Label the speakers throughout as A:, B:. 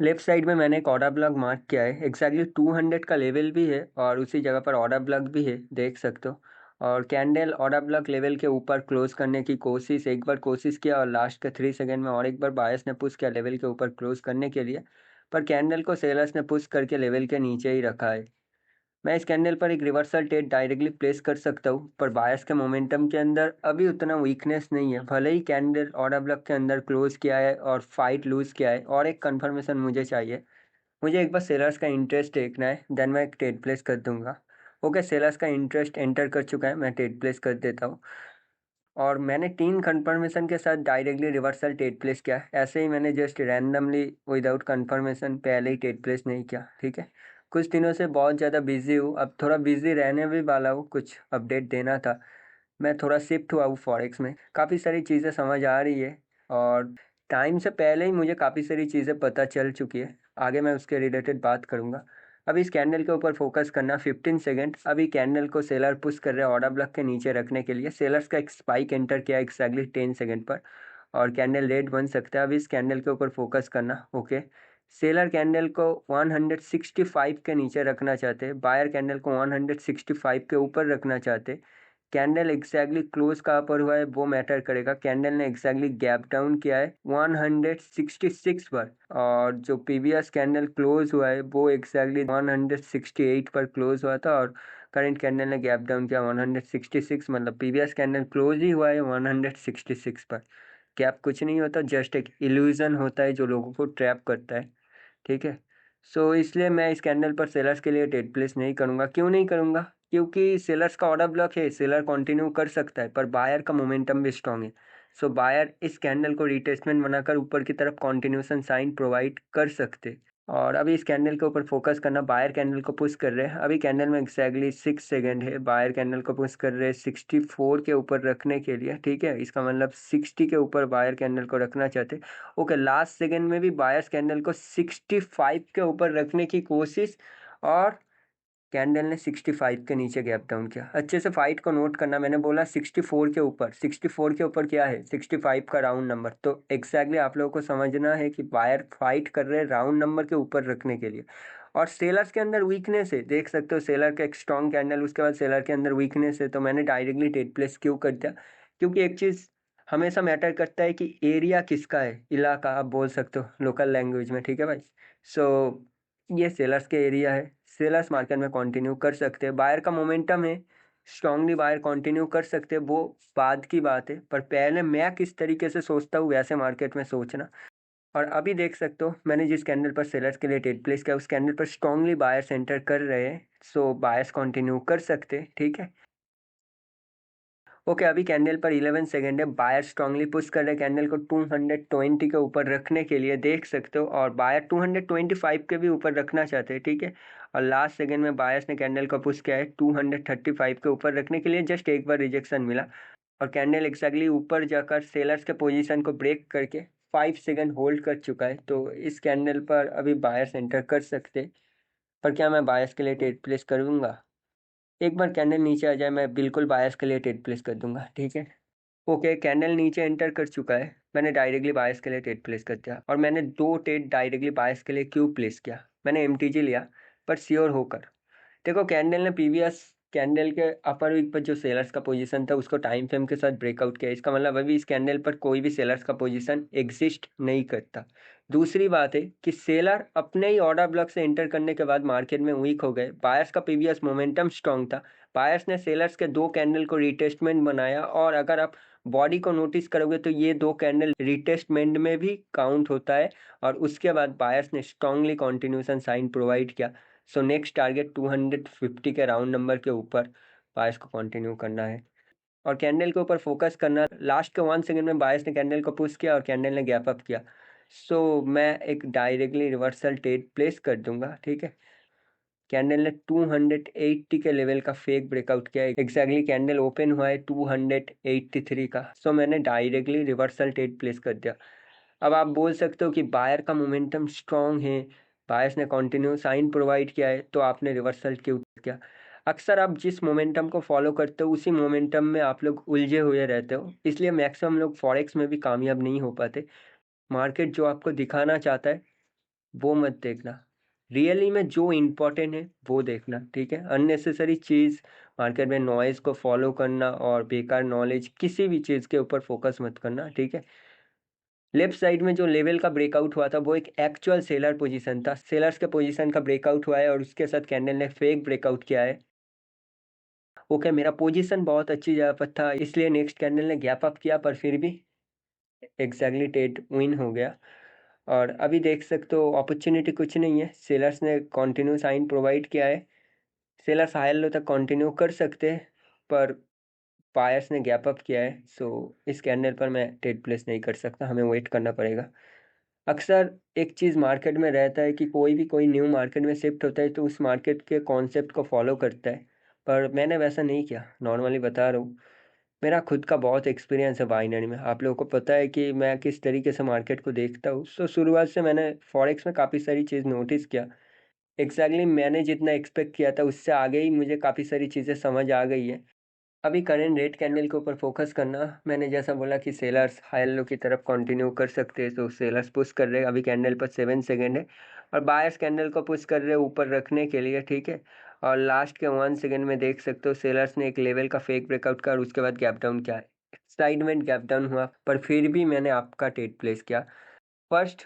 A: Left side में मैंने एक ऑर्डर ब्लॉक मार्क किया है। एग्जैक्टली 200 का लेवल भी है और उसी जगह पर ऑर्डर ब्लॉक भी है, देख सकते हो। और कैंडल ऑर्डर ब्लॉक लेवल के ऊपर क्लोज करने की कोशिश, एक बार कोशिश किया और लास्ट के 3 सेकंड में और एक बार बायस ने पुश किया लेवल के ऊपर क्लोज करने के लिए, पर कैंडल को सेलर्स ने पुश करके लेवल के नीचे ही रखा है। मैं इस कैंडल पर एक रिवर्सल ट्रेड डायरेक्टली प्लेस कर सकता हूँ, पर बायस के मोमेंटम के अंदर अभी उतना वीकनेस नहीं है। भले ही कैंडल ऑर्डर ब्लॉक के अंदर क्लोज किया है और फाइट लूज किया है, और एक कंफर्मेशन मुझे चाहिए। मुझे एक बार सेलर्स का इंटरेस्ट देखना है, देन मैं एक ट्रेड प्लेस कर दूंगा। ओके, सेलर्स का इंटरेस्ट एंटर कर चुका है, मैं ट्रेड प्लेस कर देता हूँ। और मैंने 3 कंफर्मेशन के साथ डायरेक्टली रिवर्सल ट्रेड प्लेस किया। ऐसे ही मैंने जस्ट रैंडमली विदाउट कंफर्मेशन पहले ही ट्रेड प्लेस नहीं किया, ठीक है। कुछ दिनों से बहुत ज़्यादा बिजी हूँ, अब थोड़ा बिजी रहने भी वाला हूँ, कुछ अपडेट देना था। मैं थोड़ा शिफ्ट हुआ हूँ फॉरेक्स में, काफ़ी सारी चीज़ें समझ आ रही है और टाइम से पहले ही मुझे काफ़ी सारी चीज़ें पता चल चुकी है। आगे मैं उसके रिलेटेड बात करूँगा। अभी इस कैंडल के ऊपर फोकस करना 15 सेकेंड। अभी कैंडल को सेलर पुश कर रहे हैं ऑर्डर ब्लॉक के नीचे रखने के लिए। सेलर्स का एक स्पाइक एंटर किया एक्जैक्टली 10 सेकेंड पर, और कैंडल रेड बन सकता है। अभी इस कैंडल के ऊपर फोकस करना। ओके, सेलर कैंडल को 165 के नीचे रखना चाहते हैं, बायर कैंडल को 165 के ऊपर रखना चाहते हैं। कैंडल एग्जैक्टली क्लोज कहाँ पर हुआ है वो मैटर करेगा। कैंडल ने एग्जैक्टली गैप डाउन किया है 166 पर, और जो प्रीवियस कैंडल क्लोज हुआ है वो एग्जैक्टली 168 पर क्लोज हुआ था, और करंट कैंडल ने गैप डाउन किया 166। मतलब प्रीवियस कैंडल क्लोज ही हुआ है 166 पर। गैप कुछ नहीं होता, जस्ट एक इल्यूजन होता है जो लोगों को ट्रैप करता है, ठीक है। सो इसलिए मैं इस कैंडल पर सेलर्स के लिए ट्रेड प्लेस नहीं करूँगा। क्यों नहीं करूँगा? क्योंकि सेलर्स का ऑर्डर ब्लॉक है, सेलर कंटिन्यू कर सकता है, पर बायर का मोमेंटम भी स्ट्रांग है। सो बायर इस कैंडल को रिटेस्टमेंट बनाकर ऊपर की तरफ कंटिन्यूशन साइन प्रोवाइड कर सकते। और अभी इस कैंडल के ऊपर फोकस करना। बायर कैंडल को पुश कर रहे हैं, अभी कैंडल में एक्जैक्टली 6 सेकेंड है। बायर कैंडल को पुश कर रहे हैं 64 के ऊपर रखने के लिए, ठीक है। इसका मतलब 60 के ऊपर बायर कैंडल को रखना चाहते। ओके, लास्ट सेकेंड में भी बायर्स कैंडल को 65 के ऊपर रखने की कोशिश, और कैंडल ने 65 के नीचे गैप डाउन किया। अच्छे से फाइट को नोट करना, मैंने बोला 64 के ऊपर। 64 के ऊपर क्या है? 65 का राउंड नंबर। तो एग्जैक्टली आप लोगों को समझना है कि बायर फाइट कर रहे हैं राउंड नंबर के ऊपर रखने के लिए। और सेलर्स के अंदर वीकनेस है, देख सकते हो। सेलर का एक स्ट्रॉन्ग कैंडल, उसके बाद सेलर के अंदर वीकनेस है। तो मैंने डायरेक्टली ट्रेड प्लेस क्यों कर दिया? क्योंकि एक चीज़ हमेशा मैटर करता है कि एरिया किसका है, इलाका आप बोल सकते हो लोकल लैंग्वेज में, ठीक है भाई। सो ये सेलर्स के एरिया है, सेलर्स मार्केट में कंटिन्यू कर सकते हैं। बायर का मोमेंटम है, स्ट्रांगली बायर कंटिन्यू कर सकते हैं, वो बाद की बात है। पर पहले मैं किस तरीके से सोचता हूँ वैसे मार्केट में सोचना। और अभी देख सकते हो मैंने जिस कैंडल पर सेलर्स के लिए ट्रेड प्लेस किया उस कैंडल पर स्ट्रांगली बायर्स एंटर कर रहे हैं। सो बायर्स कंटिन्यू कर सकते हैं, ठीक है। ओके, अभी कैंडल पर 11 सेकेंड है। बायर स्ट्रांगली पुश कर रहे हैं कैंडल को 220 के ऊपर रखने के लिए, देख सकते हो। और बायर 225 के भी ऊपर रखना चाहते हैं, ठीक है। और लास्ट सेकेंड में बायर्स ने कैंडल को पुश किया है 235 के ऊपर रखने के लिए। जस्ट एक बार रिजेक्शन मिला, और कैंडल एक्जैक्टली ऊपर जाकर सेलर्स के पोजीशन को ब्रेक करके 5 सेकेंड होल्ड कर चुका है। तो इस कैंडल पर अभी बायर्स एंटर कर सकते। पर क्या मैं बायर्स के लिए ट्रेड प्लेस करूँगा? एक बार कैंडल नीचे आ जाए मैं बिल्कुल बायर्स के लिए ट्रेड प्लेस कर दूंगा, ठीक है। ओके, कैंडल नीचे एंटर कर चुका है, मैंने डायरेक्टली बायर्स के लिए ट्रेड प्लेस कर दिया। और मैंने 2 ट्रेड डायरेक्टली बायर्स के लिए क्यों प्लेस किया? मैंने एमटीजी लिया, पर श्योर होकर। देखो, कैंडल ने प्रीवियस कैंडल के अपर वीक पर जो सेलर्स का पोजीशन था उसको टाइम फ्रेम के साथ ब्रेकआउट किया। इसका मतलब अभी इस कैंडल पर कोई भी सेलर्स का पोजीशन एग्जिस्ट नहीं करता। दूसरी बात है कि सेलर अपने ही ऑर्डर ब्लॉक से एंटर करने के बाद मार्केट में वीक हो गए। बायर्स का प्रीवियस मोमेंटम स्ट्रॉन्ग था। बायर्स ने सेलर्स के 2 कैंडल को रिटेस्टमेंट बनाया, और अगर आप बॉडी को नोटिस करोगे तो ये 2 कैंडल रिटेस्टमेंट में भी काउंट होता है। और उसके बाद बायर्स ने स्ट्रांगली कंटिन्यूशन साइन प्रोवाइड किया। सो नेक्स्ट टारगेट 250 के राउंड नंबर के ऊपर बायर्स को कंटिन्यू करना है, और कैंडल के ऊपर फोकस करना। लास्ट के 1 सेकेंड में बायर्स ने कैंडल को पुश किया और कैंडल ने गैप अप किया। सो मैं एक डायरेक्टली रिवर्सल ट्रेड प्लेस कर दूंगा, ठीक है। कैंडल ने 280 के लेवल का फेक ब्रेकआउट किया। एग्जैक्टली कैंडल ओपन हुआ है 283 का। सो मैंने डायरेक्टली रिवर्सल ट्रेड प्लेस कर दिया। अब आप बोल सकते हो कि बायर का मोमेंटम स्ट्रांग है, बायर्स ने कंटिन्यू साइन प्रोवाइड किया है, तो आपने रिवर्सल क्यों किया? अक्सर आप जिस मोमेंटम को फॉलो करते हो उसी मोमेंटम में आप लोग उलझे हुए रहते हो, इसलिए मैक्सिमम लोग फॉरेक्स में भी कामयाब नहीं हो पाते। मार्केट जो आपको दिखाना चाहता है वो मत देखना। रियली में जो इम्पोर्टेंट है वो देखना, ठीक है। अननेसेसरी चीज़, मार्केट में नॉइज़ को फॉलो करना और बेकार नॉलेज किसी भी चीज़ के ऊपर फोकस मत करना, ठीक है। लेफ्ट साइड में जो लेवल का ब्रेकआउट हुआ था वो एक एक्चुअल सेलर पोजीशन था। सेलर्स के पोजीशन का ब्रेकआउट हुआ है और उसके साथ कैंडल ने फेक ब्रेकआउट किया है। ओके, मेरा पोजीशन बहुत अच्छी जगह पर था, इसलिए नेक्स्ट कैंडल ने गैप अप किया, पर फिर भी एग्जैक्टली ट्रेड विन हो गया। और अभी देख सकते हो अपॉर्चुनिटी कुछ नहीं है, सेलर्स ने कंटिन्यू साइन प्रोवाइड किया है। सेलर्स हायर लो तक कंटिन्यू कर सकते हैं, पर बायर्स ने गैप अप किया है, सो इस कैंडल पर मैं ट्रेड प्लेस नहीं कर सकता, हमें वेट करना पड़ेगा। अक्सर एक चीज़ मार्केट में रहता है कि कोई न्यू मार्केट में शिफ्ट होता है तो उस मार्केट के कॉन्सेप्ट को फॉलो करता है, पर मैंने वैसा नहीं किया, नॉर्मली बता रहा हूँ। मेरा खुद का बहुत एक्सपीरियंस है बाइनरी में, आप लोगों को पता है कि मैं किस तरीके से मार्केट को देखता हूँ। सो शुरुआत से मैंने फॉरेक्स में काफ़ी सारी चीज़ नोटिस किया। एग्जैक्टली मैंने जितना एक्सपेक्ट किया था उससे आगे ही मुझे काफ़ी सारी चीज़ें समझ आ गई है। अभी करंट रेट कैंडल के ऊपर फोकस करना, मैंने जैसा बोला कि सेलर्स हाई लो की तरफ कंटिन्यू कर सकते हैं, तो सेलर्स पुश कर रहे हैं, अभी कैंडल पर 7 सेकेंड है और बायर्स कैंडल को पुश कर रहे हैं ऊपर रखने के लिए, ठीक है। और लास्ट के 1 सेकेंड में देख सकते हो सेलर्स ने एक लेवल का फेक ब्रेकआउट किया और उसके बाद गैप डाउन किया, साइड में गैप डाउन हुआ, पर फिर भी मैंने आपका ट्रेड प्लेस किया। फर्स्ट,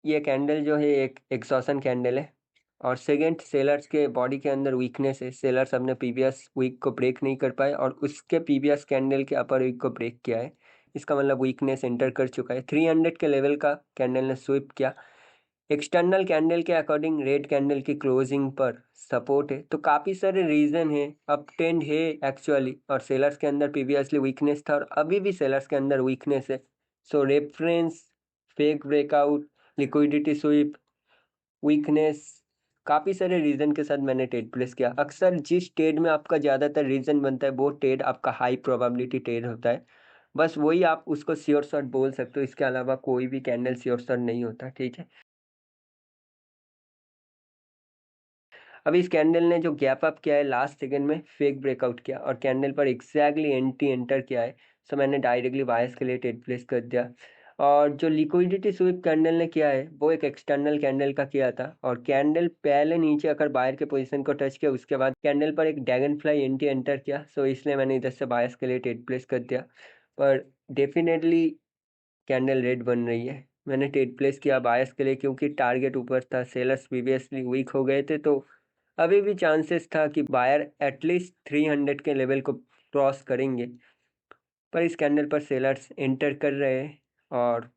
A: ये कैंडल जो है एक एक्सॉशन कैंडल है और सेकंड, सेलर्स के बॉडी के अंदर वीकनेस है। सेलर्स अपने प्रीवियस वीक को ब्रेक नहीं कर पाए और उसके प्रीवियस कैंडल के अपर वीक को ब्रेक किया है, इसका मतलब वीकनेस एंटर कर चुका है। 300 के लेवल का कैंडल ने स्वीप किया। एक्सटर्नल कैंडल के अकॉर्डिंग रेड कैंडल की क्लोजिंग पर सपोर्ट है, तो काफ़ी सारे रीज़न है, अप ट्रेंड है एक्चुअली, और सेलर्स के अंदर प्रीवियसली वीकनेस था और अभी भी सेलर्स के अंदर वीकनेस है। So reference, fake breakout, liquidity sweep, weakness, काफ़ी सारे रीज़न के साथ मैंने ट्रेड प्लेस किया। अक्सर जिस ट्रेड में आपका ज़्यादातर रीज़न बनता है वो ट्रेड आपका हाई प्रोबेबिलिटी ट्रेड होता है, बस वही आप उसको श्योर शॉट बोल सकते हो, इसके अलावा कोई भी कैंडल श्योर शॉट नहीं होता, ठीक है। अभी इस कैंडल ने जो गैप अप किया है लास्ट सेकंड में फेक ब्रेकआउट किया और कैंडल पर एग्जैक्टली एंटी एंटर किया है, सो मैंने डायरेक्टली बायर्स के लिए ट्रेड प्लेस कर दिया। और जो लिक्विडिटी स्वीप कैंडल ने किया है वो एक एक्सटर्नल कैंडल का किया था और कैंडल पहले नीचे आकर बायर के पोजीशन को टच किया, उसके बाद कैंडल पर एक ड्रैगन फ्लाई एंटी एंटर किया, सो इसलिए मैंने इधर से बायर्स के लिए ट्रेड प्लेस कर दिया। पर डेफिनेटली कैंडल रेड बन रही है, मैंने ट्रेड प्लेस किया बायर्स के लिए क्योंकि टारगेट ऊपर था, सेलर्स प्रीवियसली वीक हो गए थे, तो अभी भी चांसेस था कि बायर एटलीस्ट 300 के लेवल को क्रॉस करेंगे, पर इस कैंडल पर सेलर्स एंटर कर रहे हैं और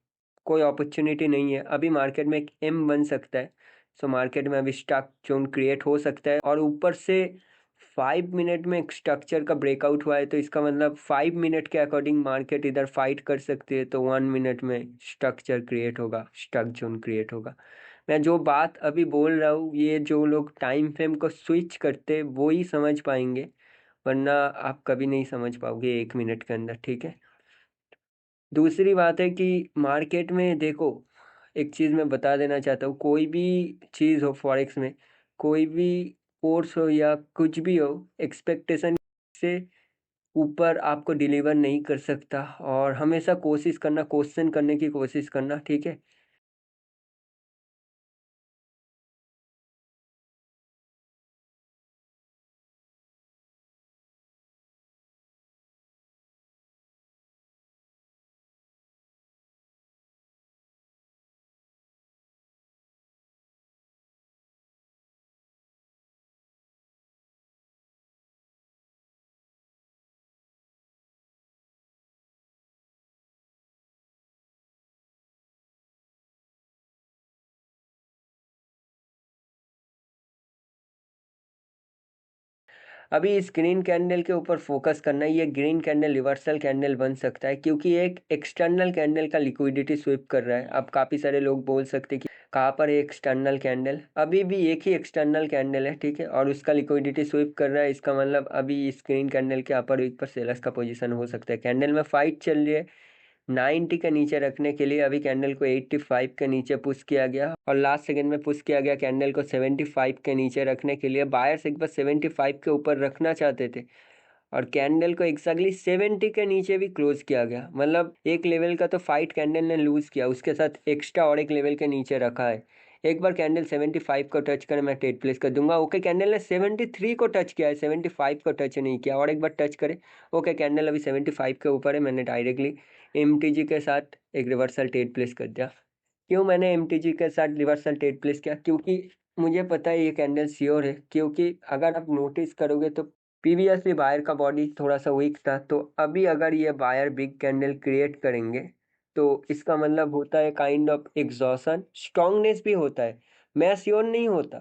A: कोई अपॉर्चुनिटी नहीं है। अभी मार्केट में एक एम बन सकता है, सो मार्केट में अभी स्टॉक जोन क्रिएट हो सकता है और ऊपर से 5 मिनट में एक स्ट्रक्चर का ब्रेकआउट हुआ है, तो इसका मतलब 5 मिनट के अकॉर्डिंग मार्केट इधर फाइट कर सकती है, तो 1 मिनट में स्ट्रक्चर क्रिएट होगा, स्टॉक जोन क्रिएट होगा। मैं जो बात अभी बोल रहा हूँ ये जो लोग टाइम फ्रेम को स्विच करते वो ही समझ पाएंगे, वरना आप कभी नहीं समझ पाओगे 1 मिनट के अंदर, ठीक है। दूसरी बात है कि मार्केट में देखो, एक चीज़ मैं बता देना चाहता हूँ, कोई भी चीज़ हो फॉरेक्स में, कोई भी कोर्स हो या कुछ भी हो, एक्सपेक्टेशन से ऊपर आपको डिलीवर नहीं कर सकता, और हमेशा कोशिश करना, क्वेश्चन करने की कोशिश करना, ठीक है। अभी स्क्रीन कैंडल के ऊपर फोकस करना है, ये ग्रीन कैंडल रिवर्सल कैंडल बन सकता है क्योंकि एक एक्सटर्नल कैंडल का लिक्विडिटी स्वीप कर रहा है। अब काफ़ी सारे लोग बोल सकते हैं कि कहाँ पर है एक्सटर्नल कैंडल, अभी भी एक ही एक्सटर्नल कैंडल है, ठीक है, और उसका लिक्विडिटी स्वीप कर रहा है, इसका मतलब अभी स्क्रीन कैंडल के अपर वीक पर सेलर्स का पोजीशन हो सकता है। कैंडल में फाइट चल रही है 90 के नीचे रखने के लिए, अभी कैंडल को 85 के नीचे पुश किया गया और लास्ट सेकंड में पुश किया गया कैंडल को 75 के नीचे रखने के लिए। बायर्स एक बार 75 के ऊपर रखना चाहते थे और कैंडल को एक्जैक्टली 70 के नीचे भी क्लोज किया गया, मतलब एक लेवल का तो फाइट कैंडल ने लूज किया, उसके साथ एक्स्ट्रा और एक लेवल के नीचे रखा है। एक बार कैंडल 75 को टच करे मैं ट्रेड प्लेस कर दूंगा। ओके, कैंडल ने 73 को टच किया है, 75 को टच नहीं किया, और एक बार टच करे। ओके, कैंडल अभी 75 के ऊपर है, मैंने डायरेक्टली MTG के साथ एक रिवर्सल ट्रेड प्लेस कर दिया। क्यों मैंने MTG के साथ रिवर्सल ट्रेड प्लेस किया? क्योंकि मुझे पता है ये कैंडल श्योर है, क्योंकि अगर आप नोटिस करोगे तो प्रीवियसली बायर का बॉडी थोड़ा सा वीक था, तो अभी अगर ये बायर बिग कैंडल क्रिएट करेंगे तो इसका मतलब होता है काइंड ऑफ एग्जॉशन, स्ट्रांगनेस भी होता है। मैं श्योर नहीं होता,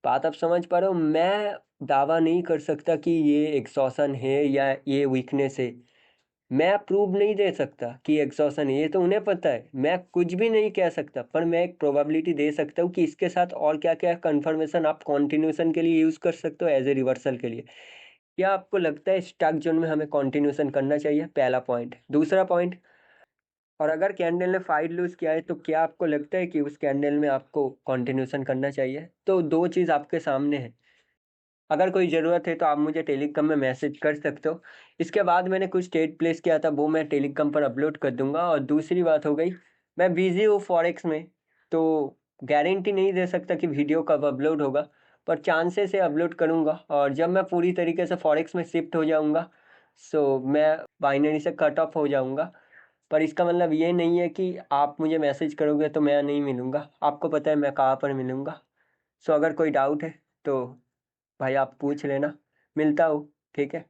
A: बात आप समझ पा रहे हो? मैं दावा नहीं कर सकता कि ये एग्जॉशन है या ये वीकनेस है। मैं प्रूव नहीं दे सकता कि एग्जॉशन है, ये तो उन्हें पता है। मैं कुछ भी नहीं कह सकता, पर मैं एक प्रोबेबिलिटी दे सकता हूँ कि इसके साथ और क्या क्या कंफर्मेशन आप कंटिन्यूशन के लिए यूज कर सकते हो, एज ए रिवर्सल के लिए। क्या आपको लगता है स्टॉक जोन में हमें कंटिन्यूशन करना चाहिए? पहला पॉइंट। दूसरा पॉइंट, और अगर कैंडल ने फाइट लूज किया है तो क्या आपको लगता है कि उस कैंडल में आपको कंटिन्यूशन करना चाहिए? तो दो चीज़ आपके सामने है। अगर कोई ज़रूरत है तो आप मुझे टेलीग्राम में मैसेज कर सकते हो। इसके बाद मैंने कुछ ट्रेड प्लेस किया था, वो मैं टेलीग्राम पर अपलोड कर दूंगा। और दूसरी बात हो गई, मैं बिजी हूँ फॉरेक्स में, तो गारंटी नहीं दे सकता कि वीडियो कब अपलोड होगा, पर चांसेस से अपलोड करूँगा। और जब मैं पूरी तरीके से फॉरेक्स में शिफ्ट हो जाऊँगा, सो मैं बाइनरी से कट ऑफ हो जाऊँगा। पर इसका मतलब ये नहीं है कि आप मुझे मैसेज करोगे तो मैं नहीं मिलूँगा। आपको पता है मैं कहाँ पर मिलूँगा। सो अगर कोई डाउट है तो भाई आप पूछ लेना, मिलता हूँ, ठीक है।